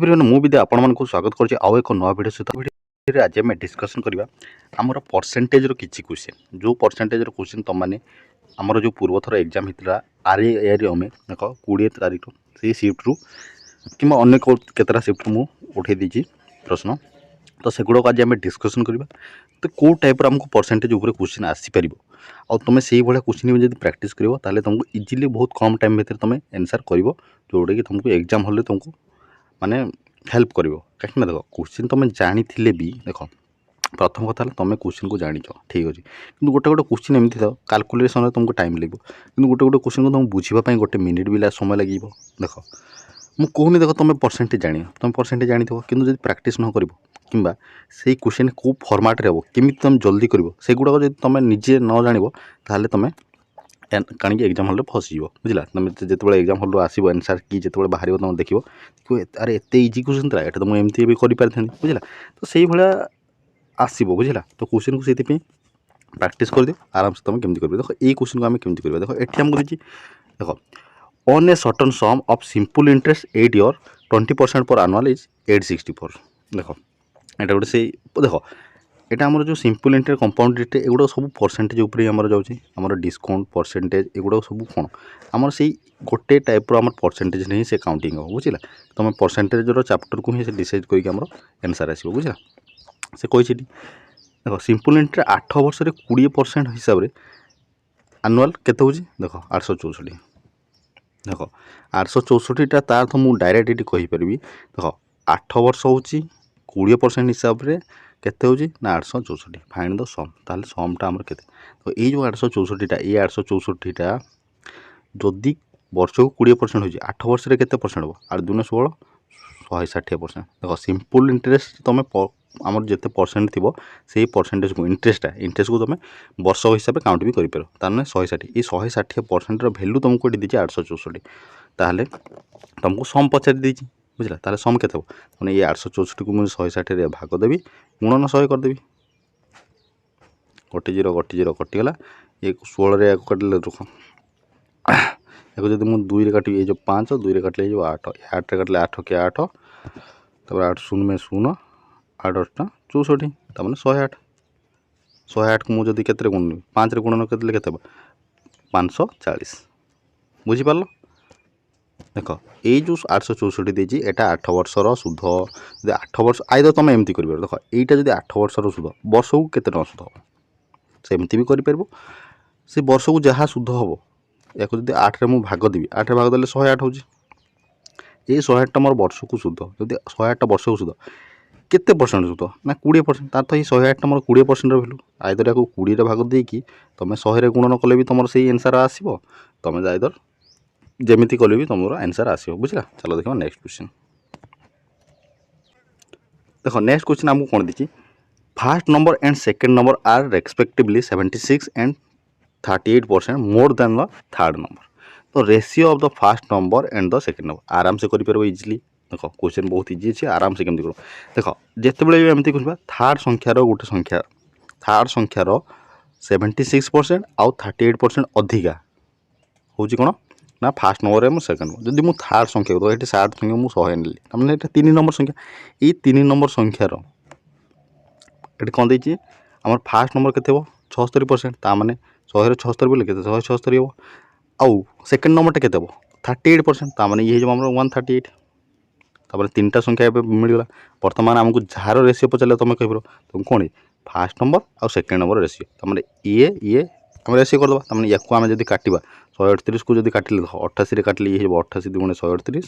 Everyone मु भी आपको स्वागत करुँच आउ एक नवा भिडियो सहित भिडियो आज आम डिस्कसन करवा आमर परसेंटेज किसी क्वेश्चन जो परसेंटेज क्वेश्चन तुम मैंने आमर जो पूर्व थर एग्जाम होता आरआरएम देख 20 तारीख से सिफ्ट कि अन्य केतटा सिफ्ट मुझे उठे देती प्रश्न तो सेगुड़ा आज आम डिस्कसन करवा तो कौ टाइप आमको परसेंटेज उपर क्वेश्चन आसीपर आ तुम से भाया क्वेश्चन जब प्रैक्टिस कर तुमको इजिली बहुत कम टाइम भितर तुम एनसर कर जोटा कि तुमको एग्जाम हल तुमको माने हेल्प कर कहीं देख क्वेश्चन तुम जानी भी देख प्रथम कथा तुम क्वेश्चन को जान ठीक अच्छे कि गोटे गोटे क्वेश्चन एमती था काल्कुलेसन तुमको टाइम लगे कि गोटे गोटे क्वेश्चन को तुम बुझापी गोटे मिनिट भी समय लगे देख मुझे कहूनी देख तुम परसेंटेज जान तुम परसेंटेज जानी कि जब प्राक्ट न कर कि से क्वेश्चन कौ फर्माट हम केमी तुम जल्दी कर सेगुड़ा जब तुम निजे न जान तुम कहीं एग्जाम हल फसीज बुझला तुम जो एग्जाम हल आसो एनसर की जो बाहर तुम देख अरे एत इजी क्वेश्चन था ये तो मुझे एमती भी कर बुझला तो से भाया आसो बुझला तो क्वेश्चन को से प्राक्ट कर दियो आराम से तुम केमती कर देख ये क्वेश्चन को आम केमती कर देख ये आमको देख on a certain some of simple interest 8 year 20% पर एनुअल इज 864 देख ये गोटे से देख यहाँ आम जो सिंपल इंटरेस्ट कंपाउंड रेट एगुड़ा सब परसेंटेज उपर आम जाऊँगी डिस्काउंट परसेंटेज एगुड़ा सब कौन आमर से गोटे टाइप आम परसेंटेज नहीं से काउंटिंग हो बुझला तुम परसेंटेज चैप्टर को ही से डिसाइड करके एनसर आसो बुझला से कही देख सिंपल इंटरेस्ट 8 वर्ष 20% हिसाब से एनुअल केते होची देख 864 देख 864 तार तो मुझे डायरेक्ट ये कहीपरि देख 8 वर्ष हूँ 20% हिसाब से केते होची ना 864 फाइंड द सम ताले समटा हमर केते तो ये जो 864 ये 864 जदि वर्ष को 20% होची 8 वर्ष रे केते परसेंट हो 8 दुने 16 160% देखो सिंपल इंटरेस्ट तुम आमर जिते परसेंट थी से परसेंटेज को इंटरेस्ट को तुम वर्ष हिसाब से काउंट भी कर तार 160 ये 160% भैल्यू तुमको ये दीजिए 864 ताहले तुमको सम पचारि देती बुझला ताले सम केते हो मैंने ये 864 को मुझे 160 भाग देवी गुणन 100 करदेवी गोटे जीरो कटिगला ये 16 या काटिले रुख या जब मुझे 2 रे काटी ये जो 5 2 रे काटिले जो 8 8 रे काटिले 8 के 8 तब 8 शून्य में 0 8 8 64 तमें 108 108 को मुझे केते गुण 5 रे गुणन करदे केते 540 बुझीपार देख ये जो 864 देती यहाँ 8 वर्षर सुध जब 8 वर्ष आइदर तुम एमती कर देख यहाँ जब 8 वर्षर सुध वर्ष को केते टका सुध हम सेमती भी कर से वर्ष को जहाँ सुध हम या जब 8 रे मु भाग देवी 8 रे भाग देले 108 होची ये 108 मोर वर्ष को सुध जब 108 वर्ष को सुध केते परसेंट सुध ना 20% तार तो ये 108 मोर 20% भैल्यू आइदर या 20 रे भाग देकी तुम 100 रे गुणन कले भी तुम से एनसर आसो तुम आइदर जमीती कले भी तुम आंसर आसो बुझला चलो देखो नेक्स्ट क्वेश्चन देख नेक्स्ट क्वेश्चन आमको कौन the first number and second number are respectively 76 and 38% more than the third number तो ratio of the first number and the second number आराम से कर इजिली देख क्वेश्चन बहुत इजी अच्छे आराम से केमती कर देख जिते भी एमती कह थर्ड संख्यार गोटे संख्या थर्ड संख्यार 76% आउ 38% अधिका हूँ कौन ना फास्ट नंबर है सेकेंड जब मुझे थर्ड संख्या को ये सार्ड संख्या मुझे 100 नेली मैंने ये 3 नंबर संख्या ये 3 नंबर संख्यार ये कौन देती आम फास्ट नंबर के 76% ताने 100 76 बोले के 176 हम आउ सेकेंड नंबर टे 38% ताने ये जो 138 तापर 3टा संख्या मिलगला बर्तमान आमको जार रेसीो पचारे तुम कह तुम कौन फास्ट नंबर आउ सेकेंड नंबर रेसीो ताने ये आम रेसीो करदे ताने या आम जब काटा 138 को जब काटिले 88 काटिले ये 88 दुणे 138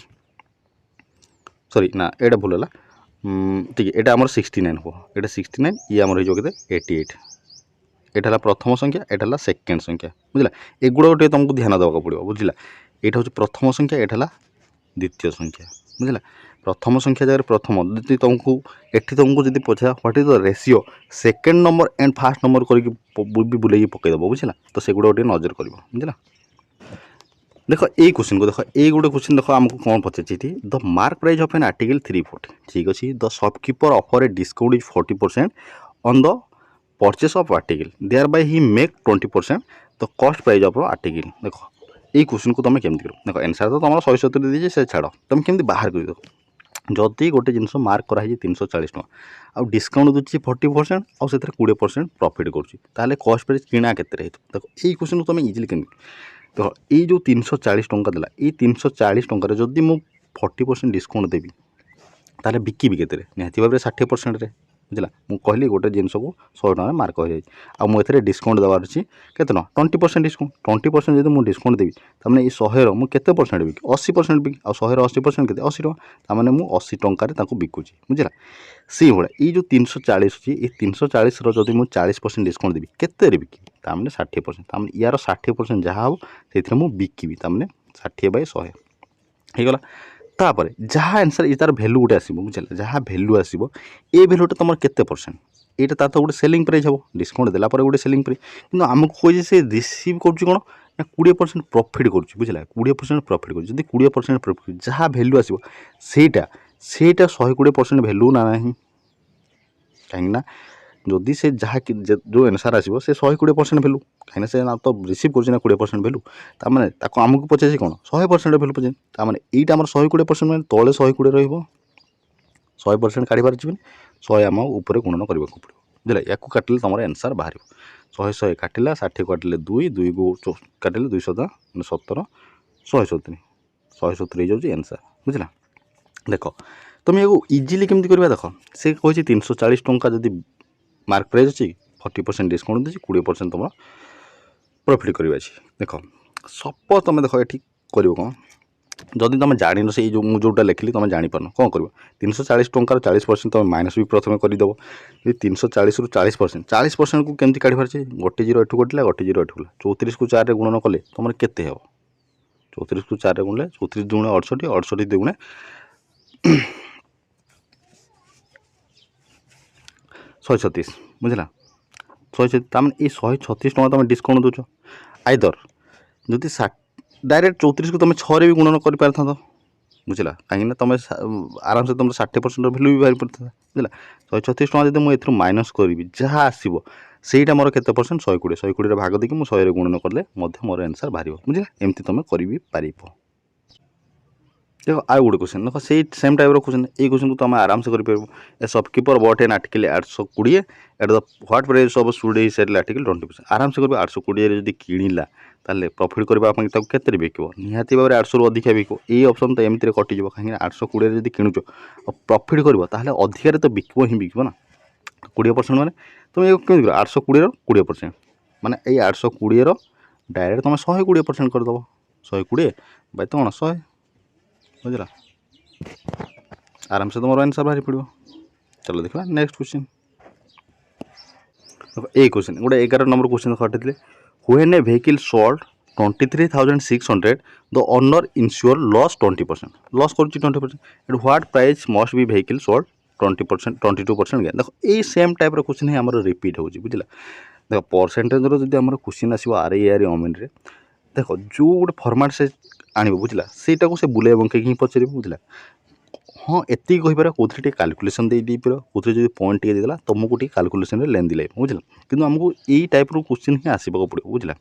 सॉरी ना एटा भूल है ठीक है यहाँ आम 69 हम ये 69 ये आम हो 88 यहाँ प्रथम संख्या यहाँ सेकेंड संख्या बुझला एगुड़ा गोटे तुमको ध्यान देवा पड़ो बुझला यहाँ हूँ प्रथम संख्या यहाँ द्वितीय संख्या बुझला प्रथम संख्या जगह प्रथम जी तुमको एटी तुमको जब पचा what is the ratio second number and fast number करके बुले पकईदेव बुझला तो सेगुड़ा गोटे नजर कर बुझला देख ये क्वेश्चन को देख ये गोटे क्वेश्चन देख आमको कौन पचार the mark price of an article 340 ठीक अच्छे the shopkeeper offer a discount is 40% on the purchase of article thereby he make 20% the cost price of article देख ये क्वेश्चन को तुम केमती कर देख आंसर तो तुम 170 दीजिए से छाड़ तुम केमती बाहर कर देख जदि गोटे जिनस मार्क कराई 340 टका आउ डिस्काउंट दूसरी 40% आउ से 20% प्रॉफिट करुँच कस्ट प्राइस किणा के देखो यही क्वेश्चन को तुम इजिली के देखो ये जो 340 टका देला ये 340 टकर जदि मु 40% डिस्काउंट देवी ताले बिकिबी के निहाती भाव में 60% बुझला मु कहली गोटे जिनस को 100 टका मार्क हो जाए आ मुझे डिस्काउंट देवार अच्छी केतना 20% डिस्काउंट 20% जब मुझे डिस्काउंट देवी तमें ये 100 मुझे केते परसेंट बिक 80% बिक आ 100 80% के 80 टका तमें मुझे 80 टकर बिकुची बुझला से भाई ये जो 340 अच्छी ये 340 रदि मुझे 40% डिस्काउंट देवी केते बिकी तमें 60% तमें यार 60% जहाँ हम से मुझे बिकिबी तमें 60/100 होगला तापर जहाँ आंसर ये तार भैल्यू गोटे आसो बुझे जहाँ भैल्यू आसो ये भैल्यूटा तुम केते परसेंट यहाँ तार तो गोटे सेलिंग प्राइस हम डिस्काउंट देला गोटे सेलिंग प्राइस कि आमको कहे से रिसीव कर कौन ना 20% प्रॉफिट करुँच बुझला 20% प्रॉफिट कर 20% प्रॉफिट जहाँ भैल्यू आसो सेटा 120% भैल्यू ना कहीं जदि से जहाँ जो आंसर आसो से 120% भैल्यू कहीं से ना तो रिसीव कर 20% भैल्यू ताने आमको पचारे कौन 100% भैल्यू पचारे ताने यहीटा आम 120% मैंने तले 120 रही 100% काढ़ पारे 100 आम उपर गुणन करने को पड़ो बुझे या काटिले तुम आंसर बाहर 100 काटिला 60 काटिले 2 को काटिले 200 17 170 170 हो आंसर बुझला देख तुम ये इजिली केमती करवा देख से कही 340 टका जदि मार्क प्राइस अच्छी 40% डिस्काउंट देती 20% तुम प्रॉफिट करवा देख सपोज तुम देख ये कर कौन जदि तुम जान से जो जोटा लिखिली तुम जापर कौन कर 340 टकर 40% तुम माइनस भी प्रथम करदेव 340 रु 40% को केमती काढ़ पारे गोटे 0 एठू कटिला गोटे 0 एठू 34 को 4 गुणन कले तुम केते हे 34 को 4 गुणले 34 दुणे 68 68 दुणे 136 बुझला 136 तमें ये 136 टका तुम डिस्काउंट दौच आइदर जदि डायरेक्ट 34 को तुम 6 भी गुणन कर पार बुझला कहीं तुम आराम से तुम 60% भैल्यू भी बाहर पड़ता बुझला 136 टका जब मुझे माइनस करी जहाँ आसो सेटा मोर केते परसेंट 120 भाग देकी मुझे 100 गुणन कले मोर आंसर बाहर बुझला एमती तुम कर देखो आउ गोटे क्वेश्चन देखो से सेम टाइप क्वेश्चन ये क्वेश्चन को तुम आराम से कर a shopkeeper bought an article 820 at the what price of should he sell article 20% आराम से कर 820 जब किणला ताले प्रॉफिट करने केते बिक निहाती भाव में 800 रु अधिका बिक ये ऑप्शन तो एमती कटिज कहीं 820 जब किणुच प्रॉफिट कर अधिकार तो बिक ही बिक ना 20% मैंने तुम ये कमी 820 20% माने ये 820 डायरेक्ट तुम 120% करदेव 120 बाय तो कौन 100 बुझला आराम से तुम आंसर बाहर पड़ो चलो देखा नेक्स्ट क्वेश्चन ये क्वेश्चन गोटे 11 नंबर क्वेश्चन हटेले when a vehicle sold 23,600 the owner insure loss 20% loss कर 20% at what price must be vehicle sold 20% 22% gain देखो ये सेम टाइप क्वेश्चन ही आमर रिपीट हो बुझला देख परसेंटेज जब आम क्वेश्चन आसो आर ए आर अमेन रे देख जो गोटे फर्माट से आनब बुझला सेटा को से बुले बंके ही पचार बुझला हाँ एति कहीपर कौन काल्कुलेसन दे पार कौन जो पॉइंट देदेला तुमको काल्कुलेसन लेंदी लगे बुझला कि आमको यही टाइप क्वेश्चन ही आसवाक पड़ो बुझला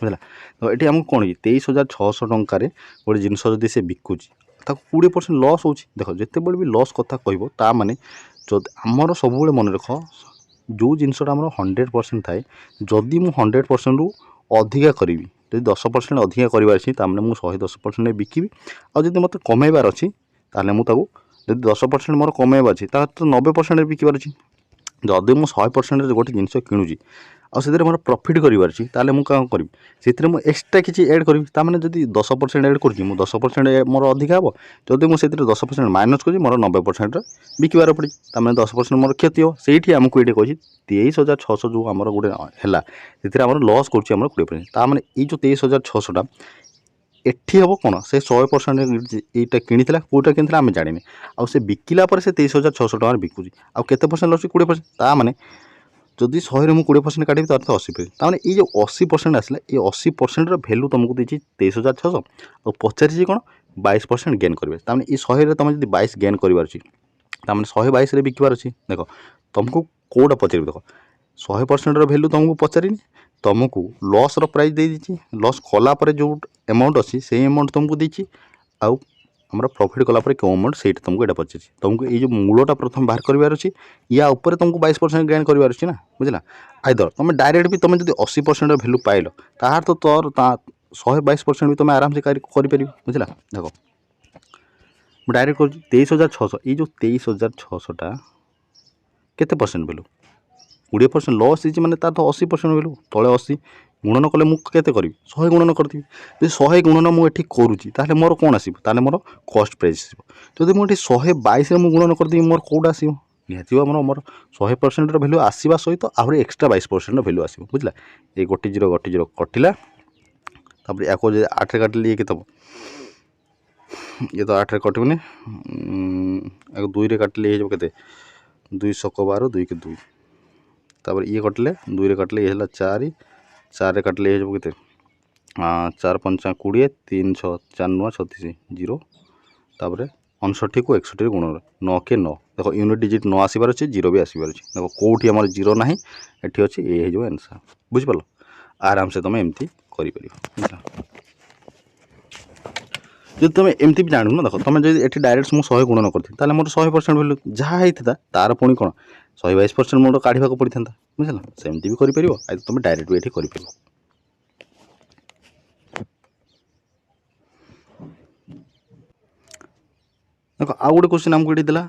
बुझला तो ये आमको कौन कि 23,600 टकर गोटे जिनस जदि से बिकुची 20% लॉस हो देख जिते बड़े भी लॉस कथा कह माने आमर सब मन रख जो जिनसा आम 100% थाए जदि मु 100% रु अधिका करी जब 10% अधिका कर मुझे 110% बिकि आदि मत कमेबार अच्छी ताले मुझे जब 10% मोर कमेबा अच्छी तो 90% बिकबार अच्छी जदि मुझे 100% गोटे जिनस किणुची आर मोर प्रॉफिट करार ताले मुझे कौन करी से मुझे एक्सट्रा किसी एड करी ताने जब 10% एड कर 10% मोर अधिका हम जब मुझे 10% माइनस कर मोर 90% बिकबार पड़ी ताने 10% मोर क्षति हो से आमको ये कही 23,600 जो आम गोटे है से लॉस कर 20% ताने ये जो 23,600 एठी हम कौन से 100% यहाँ किला कौटा कि आम जाने आउ से बिकिला से 23,600 टकर बिकुची आउ के परसेंट लस 20% ताने जदि 100 मुझे 20% काटी तो 80% ताने ये जो 80% आसला ये 80% भैल्यू तुमको देती 23,600 और पचार कौन 22% गेन करेंगे ताने ये 100 तुम जब 22 गेन करार 122 बिकबार अच्छी देख तुमको कौटा पचार देख 100% भैल्यू तुमको पचारि तुमको लॉस प्राइस दे लॉस कलापर जो अमाउंट अच्छी से अमाउंट तुमको देती आउ आमर प्रॉफिट कलापर क्यों अमाउंट से तुमको यहाँ पचार तुमको ये मूलटा प्रथम बाहर करार अच्छी या उपर तुमको 22% गेन करार अच्छी ना बुझला आइदर तुम डायरेक्ट भी तुम जो 80% भैल्यू पाइल तार तो तोर 122% भी तुम आराम से कर बुझला देख डायरेक्ट कर 23,600 ये जो 23,600 केते परसेंट भैल्यू 20% लॉस हो मैंने तार तो 80% भैल्यू तले 80 गुणन कले मुझे करी 100 गुणन करदेवी जो 100 गुणन मुझे करुच्ची ताले मोर कौन आसो मोर कस्ट प्राइस आसो जब मुझे 122 गुणन करदेवी मोर कौटा आसो निहती मोर 100% भैल्यू आसवा सहित आहरी एक्सट्रा 22% भैल्यू आसो बुझला ये गोटे जीरो कटिला या 8 काटिले ये के ये तो 8 कटबनी 2 काटिले ये के 212 2 के 2 तापर ये कटिले 2 काटिले ये 4 4 काटिले ये के 4 5 20 3 6 4 9 36 जीरो तापर 59 को 61 गुण 9 के 9 देखो यूनिट डिजिट 9 आसबार अच्छे जीरो भी आसबार अच्छे देखो कौटी आम जीरो ना ये अच्छे ये हो आंसर बुझिपार आराम से तुम एमती कर जब तुम एमती भी जानू ना देख तुम जो ये डायरेक्ट मुझे 100 गुणन करती मोर 100% भैल्यू जहाँ होता तार पुणी कौन 122% मोर काढ़ा पड़ता बुझल सेमती भी कर तुम डायरेक्ट भी ये कर देखो आउ गोटे क्वेश्चन आमको ये देला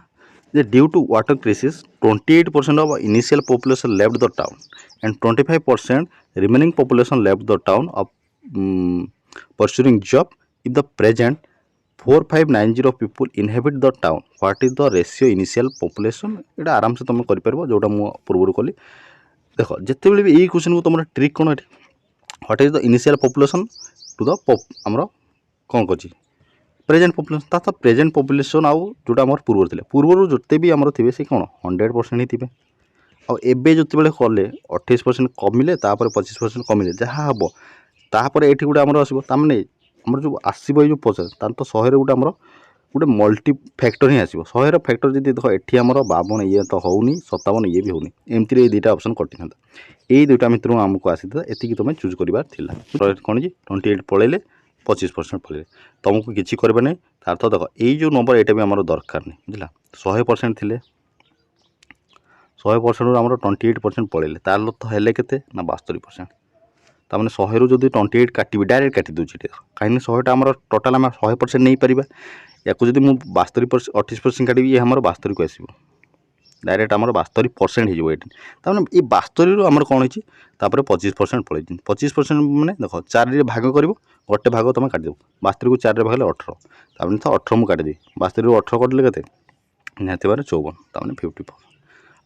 जे due to water crisis 28% of initial population left the town and 25% remaining population left the town of pursuing job if the present 4590 people inhabit the town what is the ratio initial population ये आराम से तुम कर जोटा मुझे पूर्व कली देख जिते भी यही क्वेश्चन को तुम ट्रिक कौन ये what is the initial population to the आमर कौन कर प्रेजेंट पॉपुलेशन तो प्रेजेंट पॉपुलेशन आउ जोटा आम पूर्व जोते भी आमर थे से कौन 100% ही थे आबे जो कले 28% कमिले 25% कमिले जहाँ हम तापर ये गोटे आमर आसने आमर जो आसो ये पचास तो 100 गोटे आमर गोटे मल्टी फैक्टर ही आसो 100 फैक्टर जी देख ये आमर 52 ये तो होनी 57 ये भी होनी एमती दुईटा ऑप्शन कटि था यही दुईटा मित्र आमको आसी था ये तुम चूज करार कौन जी 28 पलैले 25% पलैले तुमको किसी करवा नहीं तार तो देख ये जो नंबर यहाँ भी आम दरकार नहीं बुझला 100% थे 100% आम 28% पलैले तार तो हेल्ले के 72% तार 100 रू जब 28 काटि डायरेक्ट काटी दूसरी कहीं 100टा आम टोटाल आम 100% नहीं पार या जब मुझे 72% 28% काटि ये आम 72 को आसो डायरेक्ट आम 72% हो तमें ये 72 रू आम कौन होती 25% पड़े 25% मैंने देख 4 भाग कर गोटे भाग तुम काटिदेव 72 को 4 भाग 18 तमें तो 18 मुझे काटिदेवी 72 रू 18 कटिले के निहती 54 तमें 54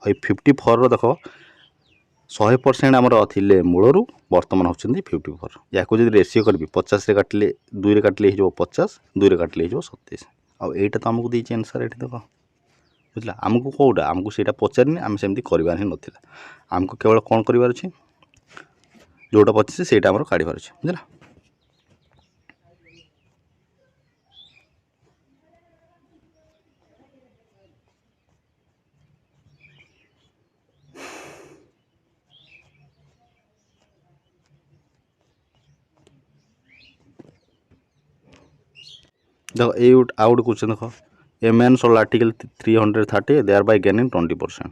ये 54 देख 100% आमर थे मूलर बर्तमान होती 54 या जब रेसीो करी 50 काटिले 2 काटिले हो 50 2 काटिले हो 27 आईटा तो आमको देती आंसर ये देख बुझला आमको कौटा आमको से पचारनी आम सेमती करार ही नाला आमको केवल कौन करार अच्छे जोटा पचास से आम काढ़ार अच्छे बुझला देख ये आउट क्वेश्चन देख a man sold article 330 thereby gaining 20%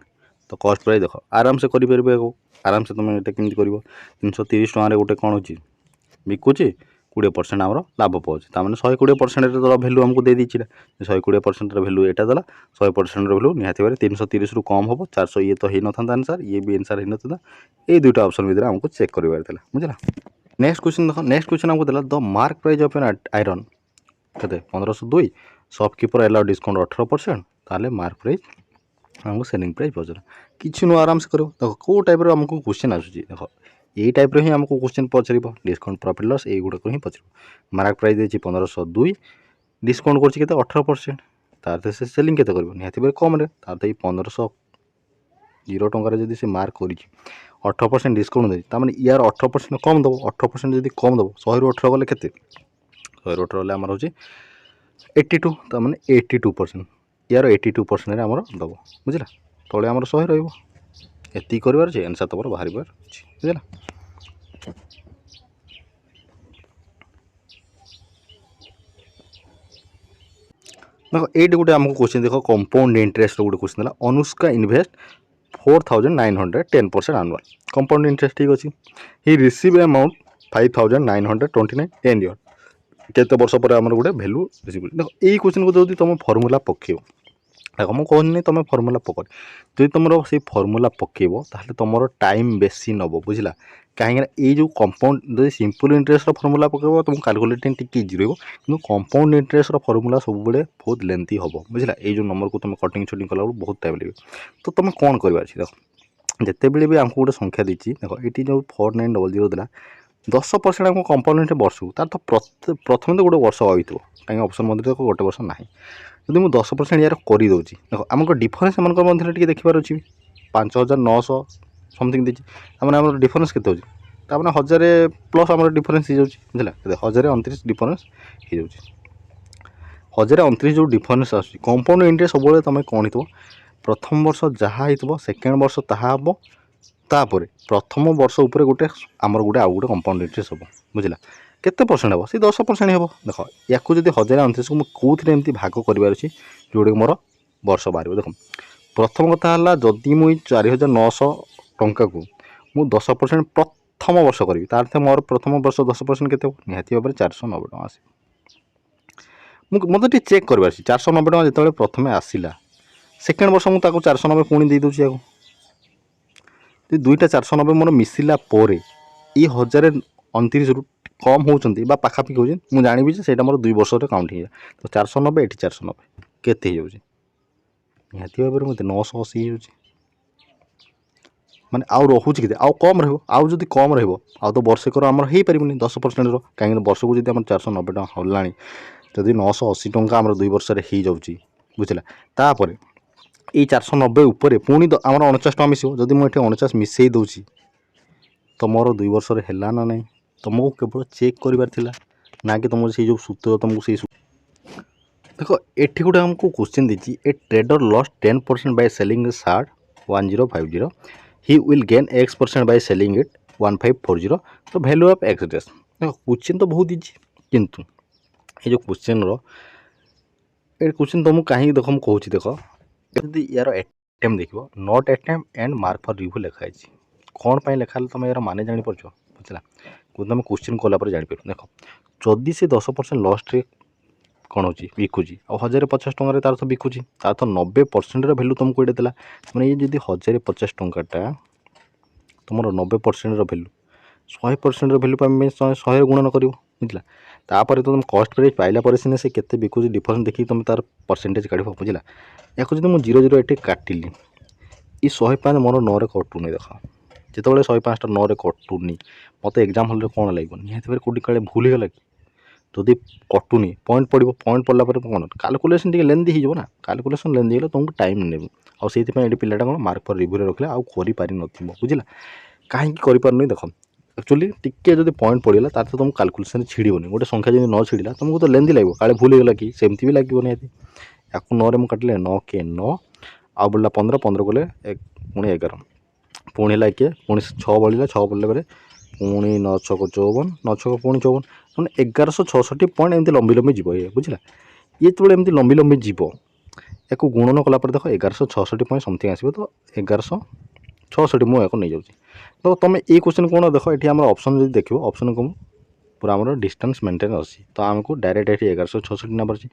तो कस्ट प्राइस देख आराम से करें आराम से तुम ये कमी कर 330 टकर गोटे कौन हो बिकुची 20% आम लाभ पाँच तमें 120% भैल्यू आमको दे दीची 120% भैल्यू यहाँ देला 100% भैल्यू निहती 330 रू कम हम 400 ये तो हो ना आंसर ये भी आंसर हो ना ये दुईटा ऑप्शन भितर आमको चेक करार बुझला नेक्स्ट क्वेश्चन देख नेक्स्ट क्वेश्चन आमको देला the mark price of an iron के 1502 शॉपकीपर अलाउ डिस्काउंट 18% ताले मार्क प्राइस आमको सेलिंग प्राइस पचरा किसी नुआ आराम से करो देख कौ टाइप आमको क्वेश्चन आसूँ देख ये टाइप ही आमको क्वेश्चन पचार डिस्काउंट प्रॉफिट लॉस ये गुड़ाक ही पचार मार्क प्राइस देती 1502 डिस्काउंट कर 18% तार से सेलिंग के निहती कम तार तो 1500 0 टकर जब से मार्क कर 18% डिस्काउंट देती तमें यार 18% कम दब 18% जब कम दब 100 रू 18 गले के 100 रू 18 आम हो 82 तमें 82% यार 82% आम दब बुझला तले आम 100 रही करार आंसर तुम बाहर बुझला देख ये गोटे आमको क्वेश्चन देख कंपाउंड इंटरेस्ट गोटे क्वेश्चन है Anushka invest 4900 10% annual compound interest ठीक अच्छी ही रिसीव अमाउंट 5929 एंड ईयर केते वर्ष पर आमर गोटे भैल्यू रिसीव देख यही क्वेश्चन को जो तुम फर्मूला पकेब देख मुझे कहनी तुम फर्मूला पक जो तुम से फर्मूला पकेब ताहले तुम टाइम बेसी नब बुझला कहीं ये जो कंपाउंड जो सिंपल इंटरेस्ट फर्मूला पकेब तुम कैलकुलेटिंग टी इजी रही कि कंपाउंड इंटरेस्ट फर्मूला सब बहुत लेंथी हम बुझला ये जो नंबर को तुम कटिंग शटिंग कला बहुत टाइम लगे तो तुम कौन कर देख जिते बड़े भी आमको गोटे संख्या दी देख ये जो 4900 देला 10% आमको कंपाउंड वर्ष तार तो प्रथम तो गोटे वर्ष आई कहीं ऑप्शन मध्य गोटे वर्ष ना जब मुझे 10% यार करदे देख आम डिफरेन्स मध्य देखिबार अच्छी 5900 समथिंग देती आम डिफरेन्स के मैंने 1000 प्लस आम डिफरेन्स हो जाए 1029 डिफरेन्स हो 1029 जो डिफरेन्स आस कंपाउंड इंटरेस्ट सब तुम कौन हो प्रथम वर्ष जहाँ हो सेकेंड वर्ष ताहा हम तापर प्रथम वर्ष उपर गोटे आमर गोटे आउ गोटे कंपाउंड इंटरेस्ट हम बुझला केते परसेंट हम से 10% हम देख या जब 1029 को कौन एमती भाग करार जोड़े मोर वर्ष बाहर देख प्रथम कथा है जदि मुई 4900 टंका को मु 10% प्रथम वर्ष करी तार मोर प्रथम वर्ष 10% के निहाती भाव में 490 टका आस मतलब चेक कर 490 टका जो प्रथम आसला सेकेंड वर्ष मुझे 490 पुणी दे दूसरी आगे दुईटा 490 मोर मिसिला ये 1029 रु कम होती पाखापाखि हो मुझे जानी से मोर 2 वर्ष काउंट हो तो 490 ये 490 केते निहाती भाव में मत 980 हो माने आउ रोचे कि आउ कम रहा कम रहा तो वर्षेकर आमर हो पारे 10% कहीं वर्ष को जब 490 टका होगा जदि 980 टंका आम 2 वर्ष हो जाऊँगी बुझला तापर ये 490 उपर पुणी आम 49 टका मिसो जदि मुझे 49 मिसई दूसरी तो मोर 2 वर्ष है ना ना तुमको केवल चेक करार ना कि तुम से जो सूत्र तुमको से देख ये गोटे आमको question the A trader lost 10% by selling short 1050 he will gain X% by selling it 1540 तो वैल्यू ऑफ एक्स डेस देख क्वेश्चन तो बहुत इजी किंतु ये जो क्वेश्चन तुमको कहीं देख मुझे कहूँ देख यदि यार एटेम देख not attempt and mark for review लिखाई कौन पर लिखा तुम यार माने जापर बुझला तुम क्वेश्चन कलापर जापर देख जदि से 10% लस्ट कौन हो बिकुची आ 1050 टकर तार तो बिकुची तार तो 90% भैल्यू तुमको ये देला मैंने ये जब 1050 टंकाटा तुम 90% भैल्यू 100% भैल्यू पर 100 गुणन कर बुझला तापर तो तुम कस्ट प्राइस पाइला पर सीना से केते बिकुची डिफरेंस देखिए तुम तार परसेंटेज काढ़ बुझला या जब मुझे 0 0 ये काटिली ये 105 मोर 9 कटुनी देख जिते 105 9 कटुनी मत एग्जाम हल कौन लगे निहती कौटी काले भूल गला कि जदि कटुनी पॉइंट पड़ो पॉइंट पड़ला कौन कैलकुलेशन टी लेंदी हो कैलकुलेशन लेंदी हो तुमको टाइम ने आईपाई ये पिलाटा कौन मार्क फॉर रिव्यू रखले आउ कर बुझला कहीं कर देख एक्चुअली टिके जब पॉइंट पड़ेगा तार तो तुम कैलकुलेशन छिड़बनी गोटे संख्या जब न छिड़ा तुमको तो लेंदी लगे काले भूल गला कि सेमती भी लगे निहती या 9 में काटिले 9 के 9 आ बढ़ला 15 15 गले पुणी 11 पुणी है किए पुणी 6 बढ़ला 6 बढ़ला पुणी 9 6 54 9 6 पुणी 54 मैंने 1166 पॉइंट एमती लंबी लंबी जीव ये बुझला ये जो एमती लंबी लंबी जीव या गुणन कलापर देख 1166 पॉइंट समथिंग आसो तो 1166 मुझे नहीं जाऊँगी तो तुम ये क्वेश्चन कौन देख ये आम ऑप्शन जो देख ऑप्शन को पूरा आम डिस्टेंस मेंटेन अच्छी तो आमको डायरेक्ट ये 1166 नंबर अच्छी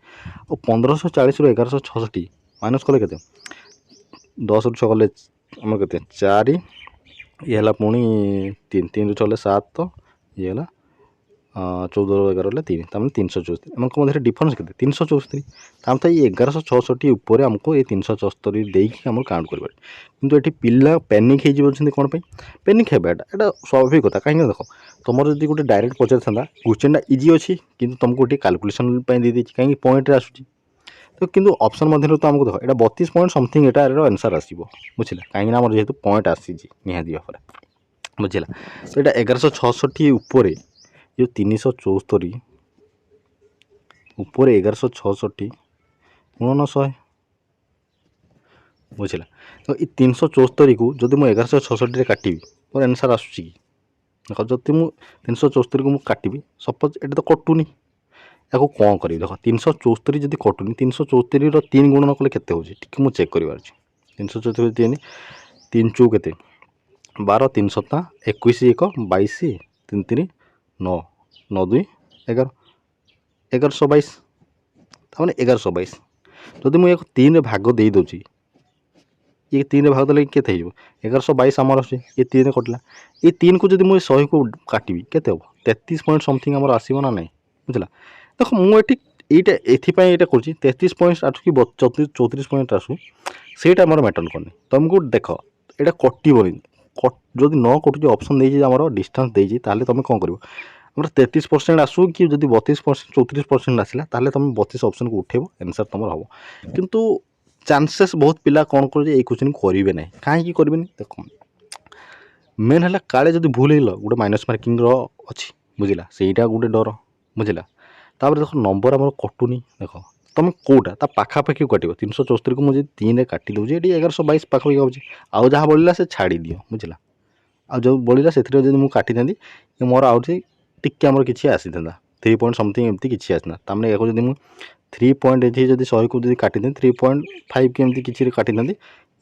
और 1540 रु 1166 माइनस कले के 10 रु 6 कले आम के 4 ये है पुणी 3 3 रु 6 7 ये है 14 रु 11 3 तमें 364 एम मध्य डिफरेन्स के 364 तमें तो ये 1166 उपर आमको ये 374 देकी आम काउंट कर किंतु ये पिला पैनिक हो कौन पैनिक है यहाँ स्वाभाविक कथा कहीं देख तुम जब गोटे डायरेक्ट पचार था क्वेश्चन इजी अच्छी कि तुमको गोटे कैलकुलेशन दे दी कहीं पॉइंट आसूँ तो किंतु ऑप्शन मध्य तो आमको देख ये 32 पॉइंट समथिंग यार आंसर आसो बुझला कहीं आम जेहतु पॉइंट आसी निहाती भाव में बुझला तो यहाँ 1166 उपर जो 374 ऊपर 1166 गुणन 100 बुझला तो ये 374 को जब मुझे 1166 काटि मोर आंसर आसूँ कि देख जब मुझे 374 को मुझे काटि सपोज ये तो कटुनी या कौन करी देख 374 जब कटुनी 374 3 गुणन कले के मुझे चेक कर 374 3 3 चौ के 12 3 7 21 1 22 3 3 9 9 2 11 1122 ताने 1122 जदि मुझे 3 भाग दे दूँ ये 3 भाग देले के 1122 आमर अच्छे ये 3 कटला ये 3 को जब मुझे 100 को काटि के 33 पॉइंट समथिंग आमर आसो ना नहीं बुझला देख मुझे ये एपाई ये कर 33 पॉइंट आसू कि 34 पॉइंट आसू से मोर मैटर करनी तुमको देख ये कटोनी जदि न कटुच ऑप्शन देर डिस्टेंस देती तुम कौन कर 33% आसू कि जब 32% 34% आसला तुम 32 ऑप्शन को उठेब आंसर तुम हम किंतु चांसेस बहुत पिला कौन कर क्वेश्चन करेंगे ना कहीं करेंगे देख मेन है काले जब भूल हो गोटे माइनस मार्किंग अच्छी बुझला से गोटे डर बुझला तापर देख नंबर आम कटुनी देख तुम कौटा ता पाखापाखि काट 374 को मुझे 3 काटी दूसरी ये 1122 पाखापाखि आऊँगी आउ जहाँ बढ़ला से छाड़ी दियो बुझला आ जो बढ़ला से मुझे काटी था मोर आउे टिके आमर किसी आसी था 3 पॉइंट समथिंग एमती किसी आसना तमें या जब 3 पॉइंट ये जब 100 को जब काटी 3.5 के एमती किसी काटी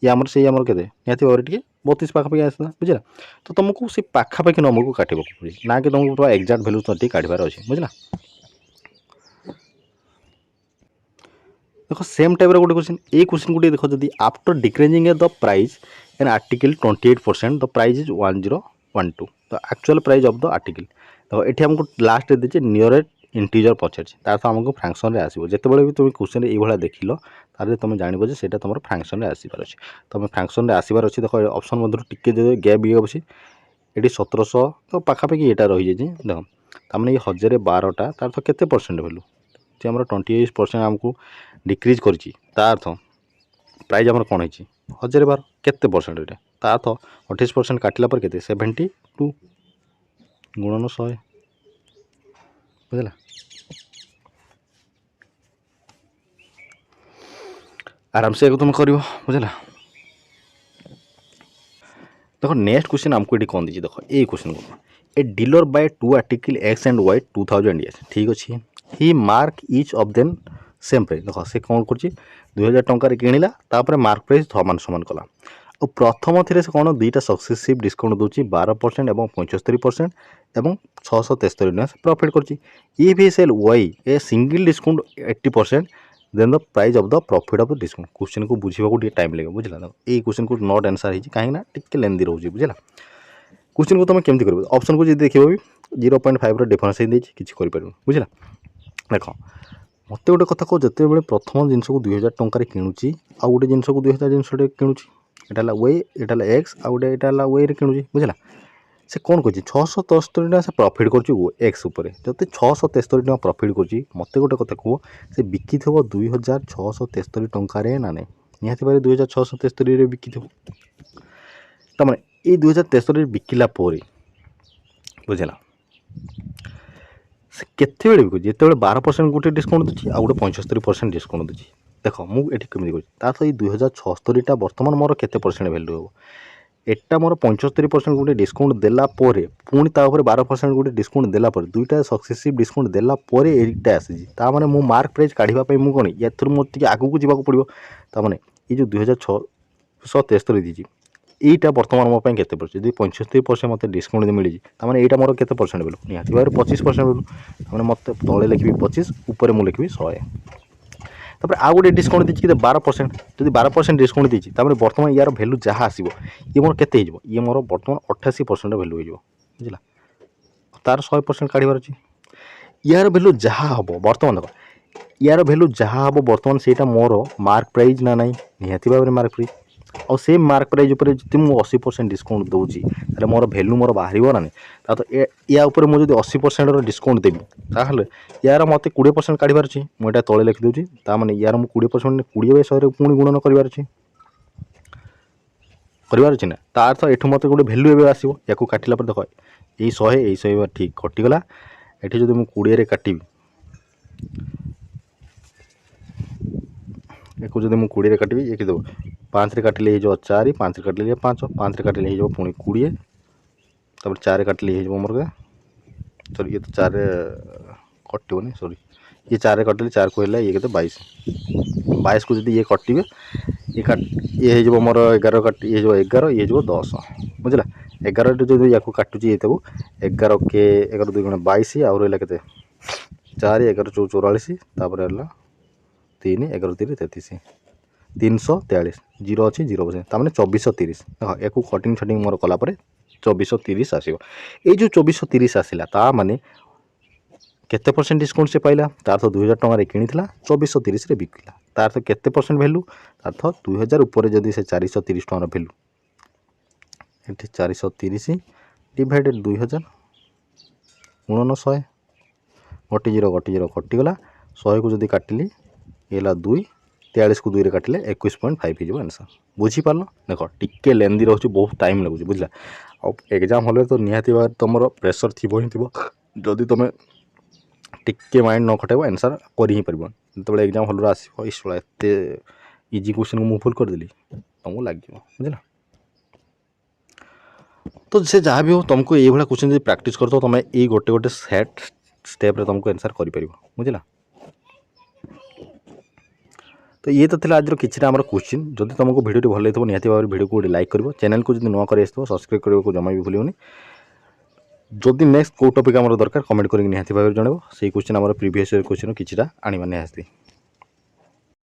ये आमर से आमर के निहती 32 पाखापाखि आसना बुझला तो तुमको से पाखापाखि नंबर को काटे पड़े ना कि तुमको पूरा एक्जाक्ट भैल्यू तो काटबार अच्छे बुझला देखो सेम टाइप गोटे क्वेश्चन ए क्वेश्चन को देखो जब after decreasing the price an article 28% the price is 1012 तो actual price of the article देखो ये आमको लास्ट दीजिए नियरेस्ट इंटीजर पचार तार तो आमको फ्रैक्शन में आसो जितेबाला भी तुम क्वेश्चन ये देख तार तुम जान से तुम फ्रैक्शन में आसबार अच्छे तुम फ्रैक्शन में आसबार अच्छे देख ऑप्शन मध्य टी गैप ये अच्छी ये 1700 तो पाखापाखि यहाँ रही जाए देख तमें ये 1012टा तार तो केते परसेंट भैल्यू जी आम 28% आमको डिक्रीज कर अर्थ प्राइज आम कौन है 1012 केते परसेंट ये अर्थ 28% काटिला पर केते 72 गुणन 100 बुझला आराम से तुम कर बुझला देखो नेक्स्ट क्वेश्चन आमको ये कौन दीजिए देख ये क्वेश्चन को a dealer buy 2 article X and Y 2000 years ठीक अच्छे he mark each of then same price देख से कौन कर 2000 टकर किणला तापर मार्क प्राइस समान सामान कला और प्रथम थी से कौन दुईटा सक्सेसिव डिस्काउंट दूसरी 12% और 75% और 673 प्रॉफिट कर sell by a single discount 80% then the price of the profit of the discount question को बुझे टाइम लगे बुझला ये क्वेश्चन को नॉट आंसर है कहीं टिके लेंदी रोचे बुझला क्वेश्चन को तुम केमती कर ऑप्शन को जी देख भी 0.5 डिफरेंस किसी कर बुझला देख मत गोटे कथा कह जिते बड़े प्रथम जिनस को 2000 टकर किणुची आ गोटे जिनस को 2000 जिनस किणुची यहाँ वाई यहाँ एक्स आ गोटे यहाँ वाई किणुची बुझला से कौन कर 673 से प्रॉफिट कर एक्स उपर जब 673 प्रॉफिट कर मत गोटे कथा कह से बिकी थ 2673 टकर ना नहीं निहती भाई 2673 बिकी तमें ये 2073 बिकिला बुझला से केते बेले बिकुची जिते 12% गोटे डिस्काउंट दूसरी आ गोटे 75% डिस्काउंट दूसरी देख मुझे कमी कर 2076 बर्तमान मोर केते परसेंट भैल्यू हम एटा मोर 75% गोटे डिस्काउंट देला पुणी तापर 12% गोटे डिस्काउंट देला दुईटा सक्सेसिव डिस्काउंट देला एटा आसी ताने मो मार्क प्राइस काढ़ापी मुझे कौन या मोदी आगू जावाक पड़ो ताने ये जो 2673 दीजिए यहीटा बर्तमान मोपाई के 75% मत डिस्काउंट मिली ताने यहाँ मोर के परसेंट भैल्यू निहती भाव 25% भैल्यू ताने मत तले लिखी 25 ऊपर मुझे लिखी 100 तापर आ गोटे डिस्काउंट दीजिए 12% जब 12% डिस्काउंट दीजिए बर्तमान यार भैल्यू जहाँ आसो ये मोर के ये मोर बर्तमान 88% भैल्यू हो बुझला तार 100% काढ़ार अच्छे यार भैल्यू जहाँ हम बर्तमान देख यार भैल्यू जहाँ हम बर्तमान से मोर मार्क प्राइज ना नहीं निहती भाव में मार्क प्राइज और से मार्क प्राइज उपर जो मुझे 80% डिस्काउंट दूसरी मोर भैल्यू मोर बाहर ना नहीं तो या मुझे 80% डिस्काउंट देवी ताहले यार मत 20% काढ़ार अच्छे मुझे तले लिखिदे ताने यार मुझे 20% 20/100 पुणी गुणन करार अच्छे ना तार तो ये मत गोटे भैल्यू एवं आसो या काटिला देख यही 100 ठीक कटिगला ये जो मुझे 20 काटि एक जब मुझे 20 काटि ये देव 5 काटिले हो 4 5 काटिले 5 5 काटिले हो पुणी 20 तापर 4 काटिले हो मोर सॉरी ये तो 4 कटोनी सॉरी ये 4 कटिले 4 को है ये के 22 22 को जब ये कटे ये हो मोर 11 काट ये जो 11 ये जो 10 बुझला 11 जो या काटुची ये 11 के 11 2 गुण 22 आउ रहा के 4 11 4 44 तापर है 3 11 3 33 343 जीरो अच्छी 0% तार 2430 देख या कटिंग छटिंग मोर कलापर 2430 आसो ये जो 2430 आसला ता माने केते परसेंट डिस्काउंट से पाइला तार तो 2000 टंका किनी 2430 बिकला तार तो केते परसेंट वैल्यू तार तो 2000 ऊपर जदि से 430 टंका वैल्यू ये 430 डिवाइडेड 2000 100 गोटे जीरो कटिगला 100 को जदि काटिली ये 2 43 को 2 रे काटिले 21.5 हो आंसर बुझीपार देख टिके लेंदी रोचे बहुत टाइम लगुच बुझला आ एग्जाम हॉल तो निहाती भाव तुम प्रेसर थी ही थी जदि तुम टिके माइंड न खटेब आंसर कर ही पार जो एग्जाम हॉल आसो एत इजी क्वेश्चन को मुझे फुल करदेली तुमको लगे बुझला तो से जहाँ भी हो तुमको ये भाया क्वेश्चन जो प्रैक्टिस कर तुम ये गोटे गोटे सेट स्टेप तुमको आंसर कर बुझला तो ये तो आज किसी आम क्वेश्चन जब तुमको वीडियो भल लगे निहाती भाव वीडियो को लाइक कर चैनल को जब नुआ कर सब्सक्राइब करने को जमा भी भूलनी जदि नेक्स्ट कौ टॉपिक आम दरकार कमेंट करके निहाती भाव जनइब से क्वेश्चन आम प्रीवियस क्वेश्चन किसी आनी आसती।